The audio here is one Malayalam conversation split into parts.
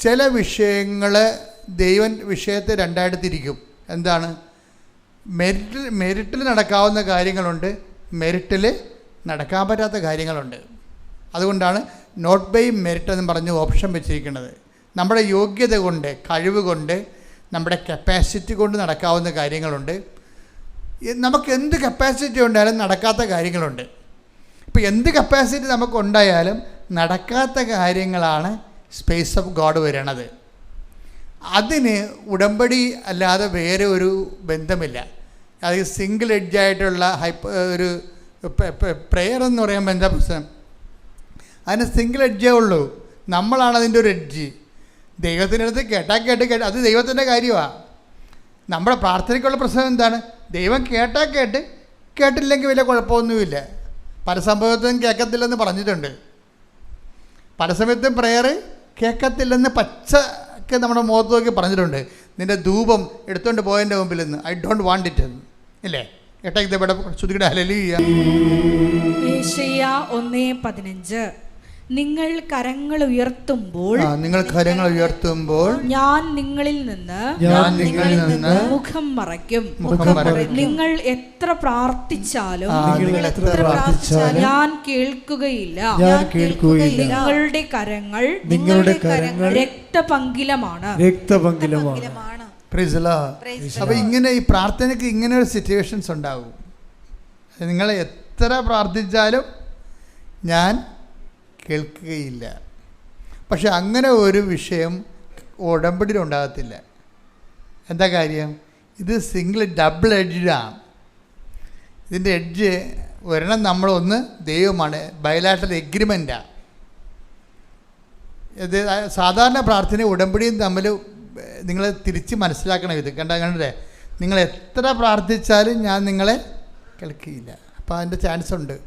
ചില വിഷയങ്ങൾ ദൈവം വിഷയത്തെ രണ്ടായിട്ട് തിരിക്കും. എന്താണ്? മെരിറ്റിൽ നടക്കാവുന്ന കാര്യങ്ങളുണ്ട്, മെരിറ്റിൽ നടക്കാൻ പറ്റാത്ത കാര്യങ്ങളുണ്ട്. അതുകൊണ്ടാണ് നോട്ട് ബൈ മെരിറ്റ് എന്ന് പറഞ്ഞ് ഓപ്ഷൻ വെച്ചിരിക്കുന്നത്. നമ്മുടെ യോഗ്യത കൊണ്ട്, കഴിവ് കൊണ്ട്, നമ്മുടെ കപ്പാസിറ്റി കൊണ്ട് നടക്കാവുന്ന കാര്യങ്ങളുണ്ട്. നമുക്ക് എന്ത് കപ്പാസിറ്റി ഉണ്ടായാലും നടക്കാത്ത കാര്യങ്ങളുണ്ട്. ഇപ്പോൾ എന്ത് കപ്പാസിറ്റി നമുക്കുണ്ടായാലും നടക്കാത്ത കാര്യങ്ങളാണ് സ്പേസ് ഓഫ് ഗോഡ് വരണത്. അതിന് ഉടമ്പടി അല്ലാതെ വേറെ ഒരു ബന്ധമില്ല. അത് സിംഗിൾ എഡ്ജായിട്ടുള്ള ഒരു പ്രെയർ എന്ന് പറയുമ്പോൾ എന്താ പ്രശ്നം? അതിന് സിംഗിൾ എഡ്ജേ ഉള്ളൂ. നമ്മളാണ് അതിൻ്റെ ഒരു എഡ്ജ്. ദൈവത്തിൻ്റെ അടുത്ത് കേട്ട് അത് ദൈവത്തിൻ്റെ കാര്യമാണ്. നമ്മുടെ പ്രാർത്ഥനയ്ക്കുള്ള പ്രശ്നം എന്താണ്? ദൈവം കേട്ടില്ലെങ്കിൽ വലിയ കുഴപ്പമൊന്നുമില്ല. പല സംഭവത്തിനും കേൾക്കത്തില്ലെന്ന് പറഞ്ഞിട്ടുണ്ട്. പല സമയത്തും പ്രെയർ കേൾക്കത്തില്ലെന്ന് പച്ചക്ക് നമ്മുടെ മുഖത്ത് നോക്കി പറഞ്ഞിട്ടുണ്ട്. നിൻ്റെ ധൂപം എടുത്തുകൊണ്ട് പോയതിൻ്റെ മുമ്പിൽ നിന്ന് ഐ ഡോണ്ട് വാണ്ട് ഇറ്റ് എന്ന് ഇല്ലേ? യെശയ്യാ 1:15 നിങ്ങൾ കരങ്ങൾ ഉയർത്തുമ്പോൾ ഞാൻ നിങ്ങളിൽ നിന്ന് മുഖം മറയ്ക്കും. നിങ്ങൾ എത്ര പ്രാർത്ഥിച്ചാലും ഞാൻ കേൾക്കുകയില്ല. നിങ്ങളുടെ കരങ്ങൾ രക്തപങ്കിലമാണ്. അപ്പോൾ ഇങ്ങനെ ഈ പ്രാർത്ഥനയ്ക്ക് ഇങ്ങനെ ഒരു സിറ്റുവേഷൻസ് ഉണ്ടാകും. നിങ്ങൾ എത്ര പ്രാർത്ഥിച്ചാലും ഞാൻ കേൾക്കുകയില്ല. പക്ഷെ അങ്ങനെ ഒരു വിഷയം ഉടമ്പടിയിൽ ഉണ്ടാകത്തില്ല. എന്താ കാര്യം? ഇത് ഡബിൾ എഡ്ജാണ്. ഇതിൻ്റെ എഡ്ജ് ഒരെണ്ണം നമ്മളൊന്ന് ദൈവമാണ്, ബയലാറ്ററൽ എഗ്രിമെൻ്റാണ്. ഇത് സാധാരണ പ്രാർത്ഥന ഉടമ്പടിയും തമ്മിൽ നിങ്ങൾ തിരിച്ച് മനസ്സിലാക്കണം. ഇത് കണ്ടേ, നിങ്ങൾ എത്ര പ്രാർത്ഥിച്ചാലും ഞാൻ നിങ്ങളെ കേൾക്കുകയില്ല. അപ്പോൾ അതിൻ്റെ ചാൻസ് ഉണ്ട്.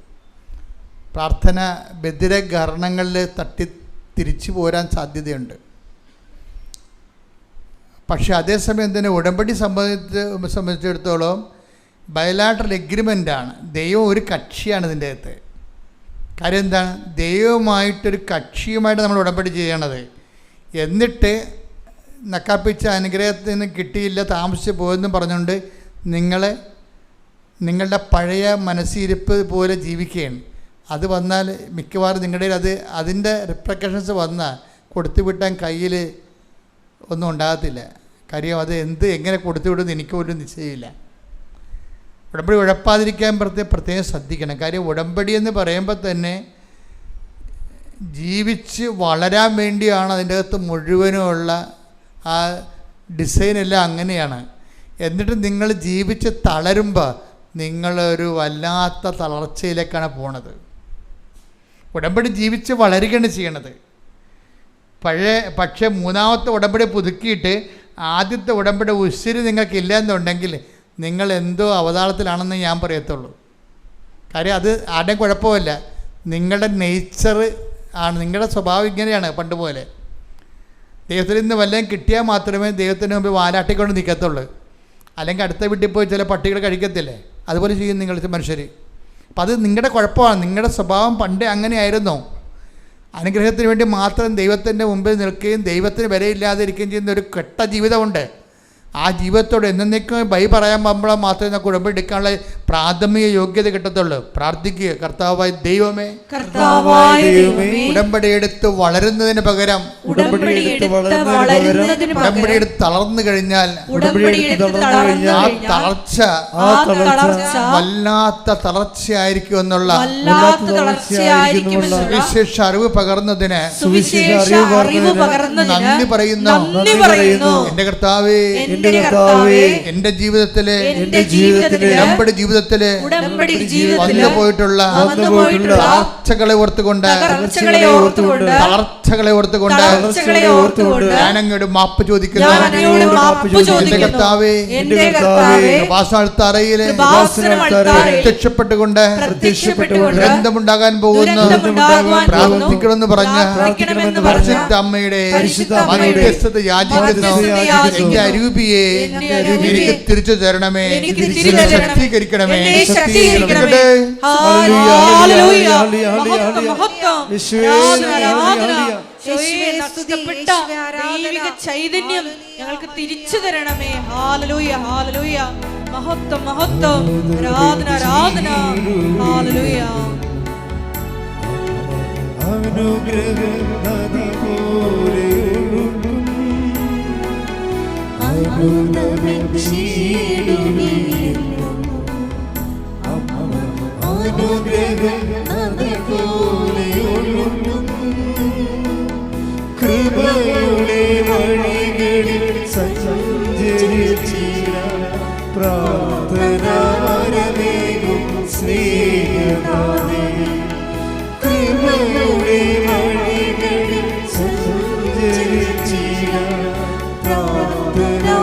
പ്രാർത്ഥന ബധിരകരണങ്ങളിൽ തട്ടി തിരിച്ചു പോരാൻ സാധ്യതയുണ്ട്. പക്ഷെ അതേസമയം തന്നെ ഉടമ്പടി സംബന്ധിച്ചിടത്തോളം ബയലാറ്ററൽ എഗ്രിമെൻ്റാണ്. ദൈവം ഒരു കക്ഷിയാണ് ഇതിൻ്റെ അകത്ത്. കാര്യം എന്താണ്? ദൈവമായിട്ടൊരു കക്ഷിയുമായിട്ട് നമ്മൾ ഉടമ്പടി ചെയ്യണത്. എന്നിട്ട് നക്കാപ്പിച്ച അനുഗ്രഹത്തിന് കിട്ടിയില്ല, താമസിച്ച് പോയെന്ന് പറഞ്ഞുകൊണ്ട് നിങ്ങളുടെ പഴയ മനസ്സിരിപ്പ് പോലെ ജീവിക്കുകയാണ്. അത് വന്നാൽ മിക്കവാറും നിങ്ങളുടെ അതിൻ്റെ റിപ്രക്കഷൻസ് വന്നാൽ കൊടുത്തു വിട്ടാൻ കയ്യിൽ ഒന്നും ഉണ്ടാകത്തില്ല. കാര്യം അത് എങ്ങനെ കൊടുത്തു വിടുമെന്ന് എനിക്ക് പോലും നിശ്ചയമില്ല. ഉടമ്പടി ഉഴപ്പാതിരിക്കാൻ പ്രത്യേകം ശ്രദ്ധിക്കണം. കാര്യം ഉടമ്പടി എന്ന് പറയുമ്പോൾ തന്നെ ജീവിച്ച് വളരാൻ വേണ്ടിയാണ് അതിൻ്റെ അകത്ത് മുഴുവനുമുള്ള ആ ഡിസൈനെല്ലാം അങ്ങനെയാണ്. എന്നിട്ട് നിങ്ങൾ ജീവിച്ച് തളരുമ്പോൾ നിങ്ങളൊരു വല്ലാത്ത തളർച്ചയിലേക്കാണ് പോണത്. ഉടമ്പടി ജീവിച്ച് വളരുകയാണ് ചെയ്യണത്. പക്ഷേ മൂന്നാമത്തെ ഉടമ്പടി പുതുക്കിയിട്ട് ആദ്യത്തെ ഉടമ്പടി ഉശിരി നിങ്ങൾക്കില്ല എന്നുണ്ടെങ്കിൽ നിങ്ങൾ എന്തോ അവതാളത്തിലാണെന്ന് ഞാൻ പറയത്തുള്ളൂ. കാര്യം അത് ആരുടെയും കുഴപ്പമില്ല, നിങ്ങളുടെ നേച്ചർ ആണ്, നിങ്ങളുടെ സ്വഭാവം ഇങ്ങനെയാണ്. പണ്ട് പോലെ ദൈവത്തിൽ നിന്ന് വല്ലതും കിട്ടിയാൽ മാത്രമേ ദൈവത്തിന് മുമ്പ് വാലാട്ടിക്കൊണ്ട് നിൽക്കത്തുള്ളൂ. അല്ലെങ്കിൽ അടുത്ത വീട്ടിൽ പോയി ചില പട്ടികൾ കഴിക്കത്തില്ലേ, അതുപോലെ ചെയ്യും നിങ്ങൾ മനുഷ്യർ. അപ്പം അത് നിങ്ങളുടെ കുഴപ്പമാണ്. നിങ്ങളുടെ സ്വഭാവം പണ്ടേ അങ്ങനെയായിരുന്നോ? അനുഗ്രഹത്തിന് വേണ്ടി മാത്രം ദൈവത്തിൻ്റെ മുമ്പിൽ നിൽക്കുകയും ദൈവത്തിന് വിലയില്ലാതെ ഇരിക്കുകയും ചെയ്യുന്ന ഒരു കെട്ട ജീവിതമുണ്ട്. ആ ജീവിതത്തോട് എന്നേക്കും ബൈ പറയാൻ പോകുമ്പോൾ മാത്രമേ നമുക്ക് ഉടമ്പടി എടുക്കാനുള്ള പ്രാഥമിക യോഗ്യത കിട്ടത്തുള്ളൂ. പ്രാർത്ഥിക്കുക, കർത്താവായ ദൈവമേ, ഉടമ്പടി എടുത്ത് വളരുന്നതിന് പകരം ഉടമ്പടി എടുത്ത് തളർന്നു കഴിഞ്ഞാൽ ആ തളർച്ച വല്ലാത്ത തളർച്ചയായിരിക്കും എന്നുള്ള സുവിശേഷ അറിവ് പകർന്നതിന് നന്ദി പറയുന്നു. എന്റെ കർത്താവേ, എന്റെ ജീവിതത്തിലെ ഉടമ്പടി ജീവിതത്തിലെ വന്നു പോയിട്ടുള്ള തളർച്ചകളെ ഓർത്തുകൊണ്ട് ഞാനങ്ങോട്ട് മാപ്പ് ചോദിക്കുന്നു. എന്റെ കർത്താവേ, വാസാൾത്തറയിലെ പ്രത്യക്ഷപ്പെട്ടുകൊണ്ട് ഗ്രന്ഥമുണ്ടാകാൻ പോകുന്നു പ്രാർത്ഥിക്കണമെന്ന് പറഞ്ഞ പരിശുദ്ധ അമ്മയുടെ മധ്യസ്ഥത യാചിക്കുന്നു. എന്റെ അരൂപിയെ എനിക്ക് തിരിച്ചു തരണമേ, ശക്തീകരിക്കണമേ. ഹല്ലേലൂയ, ഹല്ലേലൂയ, മഹത്വം, യേശുവേ, നഷ്ടപ്പെട്ട ദൈവിക ചൈതന്യം ഞങ്ങൾക്ക് തിരിച്ചു തരണമേ. Hallelujah, hallelujah. മഹത്വം, മഹത്വം. ആരാധന, ആരാധന. ഹല്ലേലൂയ. കൃപയുടെ വഴികളിൽ സഞ്ചരിച്ചിടാൻ പ്രാർത്ഥനാവരമേകും സ്നേഹനാഥേ. കൃപയുടെ വഴികളിൽ സഞ്ചരിച്ചിടാൻ പ്രാർത്ഥനാ